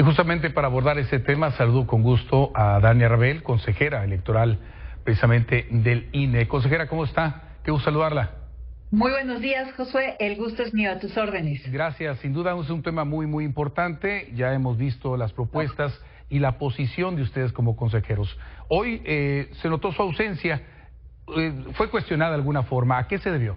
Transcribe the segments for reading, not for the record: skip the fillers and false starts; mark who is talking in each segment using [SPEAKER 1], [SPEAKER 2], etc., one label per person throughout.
[SPEAKER 1] Y justamente para abordar ese tema, saludo con gusto a Dania Rabel, consejera electoral precisamente del INE. Consejera, ¿cómo está? Qué gusto saludarla.
[SPEAKER 2] Muy buenos días, Josué. El gusto es mío, a tus órdenes.
[SPEAKER 1] Gracias. Sin duda es un tema muy importante. Ya hemos visto las propuestas y la posición de ustedes como consejeros. Hoy se notó su ausencia. ¿Fue cuestionada de alguna forma? ¿A qué se debió?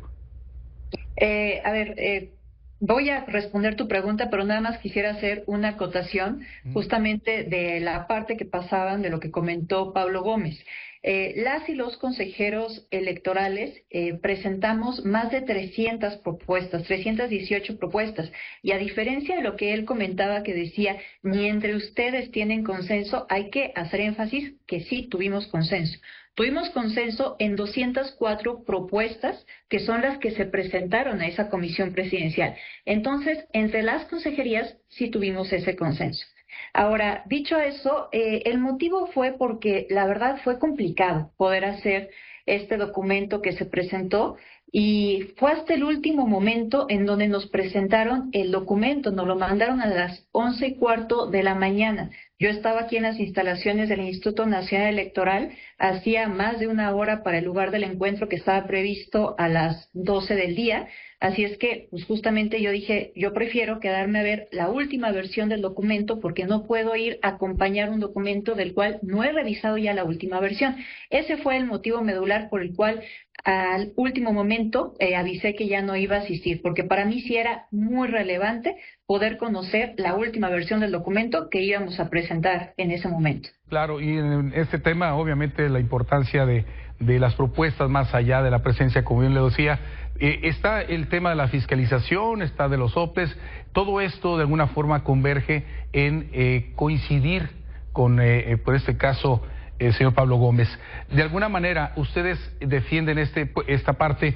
[SPEAKER 2] Voy a responder tu pregunta, pero nada más quisiera hacer una acotación justamente de la parte que pasaban de lo que comentó Pablo Gómez. Las y los consejeros electorales presentamos más de 300 propuestas, 318 propuestas, y a diferencia de lo que él comentaba, que decía, ni entre ustedes tienen consenso, hay que hacer énfasis que sí tuvimos consenso. Tuvimos consenso en 204 propuestas que son las que se presentaron a esa comisión presidencial. Entonces, entre las consejerías sí tuvimos ese consenso. Ahora, dicho eso, el motivo fue porque la verdad fue complicado poder hacer este documento que se presentó, y fue hasta el último momento en donde nos presentaron el documento. Nos lo mandaron a las 11:15 de la mañana. Yo estaba aquí en las instalaciones del Instituto Nacional Electoral, hacía más de una hora para el lugar del encuentro que estaba previsto a las 12 del día, así es que pues justamente yo dije, yo prefiero quedarme a ver la última versión del documento porque no puedo ir a acompañar un documento del cual no he revisado ya la última versión. Ese fue el motivo medular por el cual al último momento avisé que ya no iba a asistir, porque para mí sí era muy relevante poder conocer la última versión del documento que íbamos a presentar en ese momento.
[SPEAKER 1] Claro, y en este tema, obviamente, la importancia de las propuestas más allá de la presencia, como bien le decía, está el tema de la fiscalización, está de los soples, todo esto de alguna forma converge en coincidir con, por este caso, el señor Pablo Gómez. De alguna manera, ustedes defienden esta parte.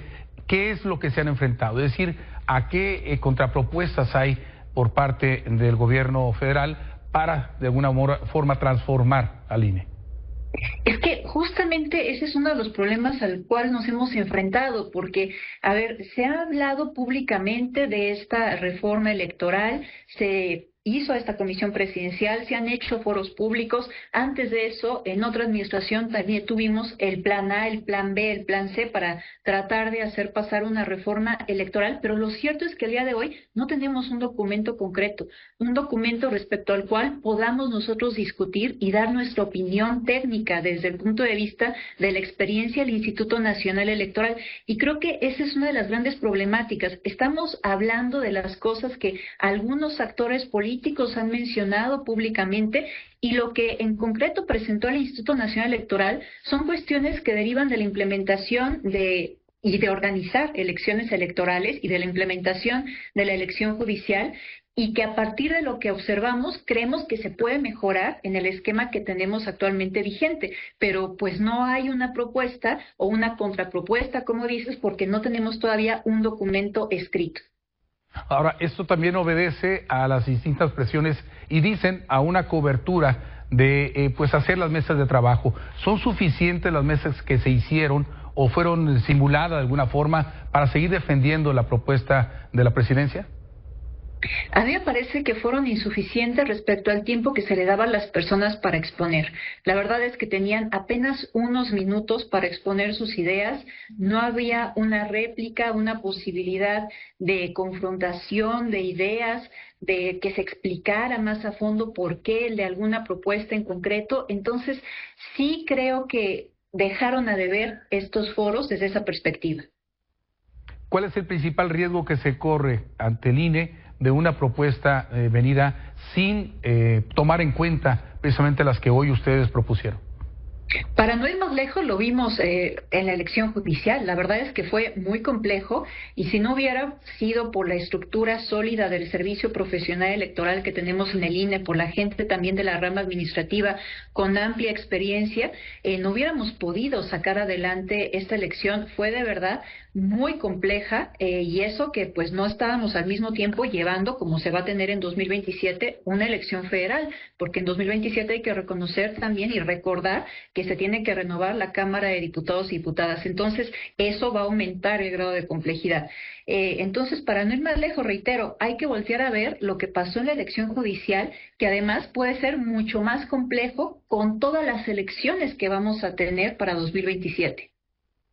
[SPEAKER 1] ¿Qué es lo que se han enfrentado? Es decir, ¿a qué contrapropuestas hay por parte del gobierno federal para, de alguna forma, transformar al INE?
[SPEAKER 2] Es que justamente ese es uno de los problemas al cual nos hemos enfrentado, porque, a ver, se ha hablado públicamente de esta reforma electoral, se hizo esta comisión presidencial, se han hecho foros públicos. Antes de eso, en otra administración también tuvimos el plan A, el plan B, el plan C para tratar de hacer pasar una reforma electoral, pero lo cierto es que el día de hoy no tenemos un documento concreto, un documento respecto al cual podamos nosotros discutir y dar nuestra opinión técnica desde el punto de vista de la experiencia del Instituto Nacional Electoral. Y creo que esa es una de las grandes problemáticas. Estamos hablando de las cosas que algunos actores políticos han mencionado públicamente, y lo que en concreto presentó el Instituto Nacional Electoral son cuestiones que derivan de la implementación y de organizar elecciones electorales y de la implementación de la elección judicial, y que a partir de lo que observamos creemos que se puede mejorar en el esquema que tenemos actualmente vigente, pero pues no hay una propuesta o una contrapropuesta, como dices, porque no tenemos todavía un documento escrito.
[SPEAKER 1] Ahora, esto también obedece a las distintas presiones y dicen a una cobertura de pues hacer las mesas de trabajo. ¿Son suficientes las mesas que se hicieron o fueron simuladas de alguna forma para seguir defendiendo la propuesta de la presidencia?
[SPEAKER 2] A mí me parece que fueron insuficientes respecto al tiempo que se le daba a las personas para exponer. La verdad es que tenían apenas unos minutos para exponer sus ideas, no había una réplica, una posibilidad de confrontación de ideas, de que se explicara más a fondo por qué de alguna propuesta en concreto. Entonces, sí creo que dejaron a deber estos foros desde esa perspectiva.
[SPEAKER 1] ¿Cuál es el principal riesgo que se corre ante el INE de una propuesta venida sin tomar en cuenta precisamente las que hoy ustedes propusieron?
[SPEAKER 2] Para no ir más lejos, lo vimos en la elección judicial. La verdad es que fue muy complejo, y si no hubiera sido por la estructura sólida del servicio profesional electoral que tenemos en el INE, por la gente también de la rama administrativa con amplia experiencia, no hubiéramos podido sacar adelante esta elección. Fue de verdad muy compleja, y eso que pues no estábamos al mismo tiempo llevando, como se va a tener en 2027, una elección federal, porque en 2027 hay que reconocer también y recordar que se tiene que renovar la Cámara de Diputados y Diputadas. Entonces, eso va a aumentar el grado de complejidad. Entonces, para no ir más lejos, reitero, hay que voltear a ver lo que pasó en la elección judicial, que además puede ser mucho más complejo con todas las elecciones que vamos a tener para 2027.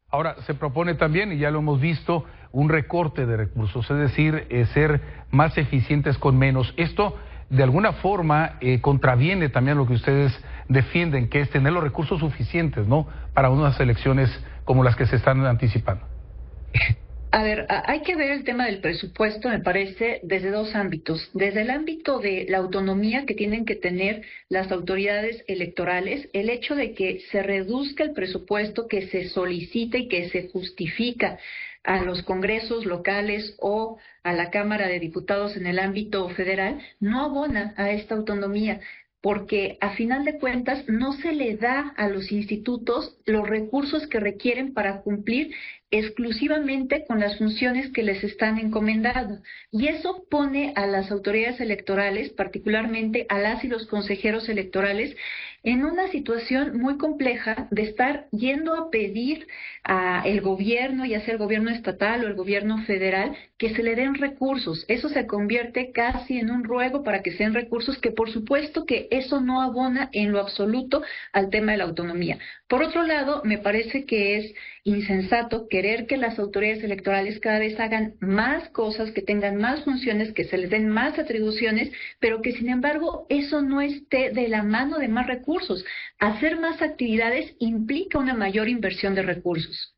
[SPEAKER 1] Ahora, se propone también, y ya lo hemos visto, un recorte de recursos, es decir, ser más eficientes con menos. Esto, de alguna forma, contraviene también lo que ustedes defienden, que es tener los recursos suficientes, ¿no?, para unas elecciones como las que se están anticipando.
[SPEAKER 2] A ver, hay que ver el tema del presupuesto, me parece, desde dos ámbitos. Desde el ámbito de la autonomía que tienen que tener las autoridades electorales, el hecho de que se reduzca el presupuesto que se solicita y que se justifica a los congresos locales o a la Cámara de Diputados en el ámbito federal, no abona a esta autonomía, porque a final de cuentas no se le da a los institutos los recursos que requieren para cumplir exclusivamente con las funciones que les están encomendando. Y eso pone a las autoridades electorales, particularmente a las y los consejeros electorales, en una situación muy compleja de estar yendo a pedir al gobierno, ya sea el gobierno estatal o el gobierno federal, que se le den recursos. Eso se convierte casi en un ruego para que se den recursos, que por supuesto que eso no abona en lo absoluto al tema de la autonomía. Por otro lado, me parece que es insensato querer que las autoridades electorales cada vez hagan más cosas, que tengan más funciones, que se les den más atribuciones, pero que sin embargo eso no esté de la mano de más recursos. Hacer más actividades implica una mayor inversión de recursos.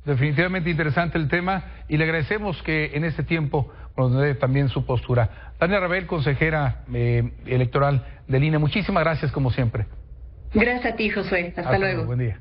[SPEAKER 1] Definitivamente interesante el tema y le agradecemos que en este tiempo nos dé también su postura. Tania Rabel, consejera electoral del INE, muchísimas gracias como siempre.
[SPEAKER 2] Gracias a ti, Josué. Hasta luego.
[SPEAKER 1] Buen día.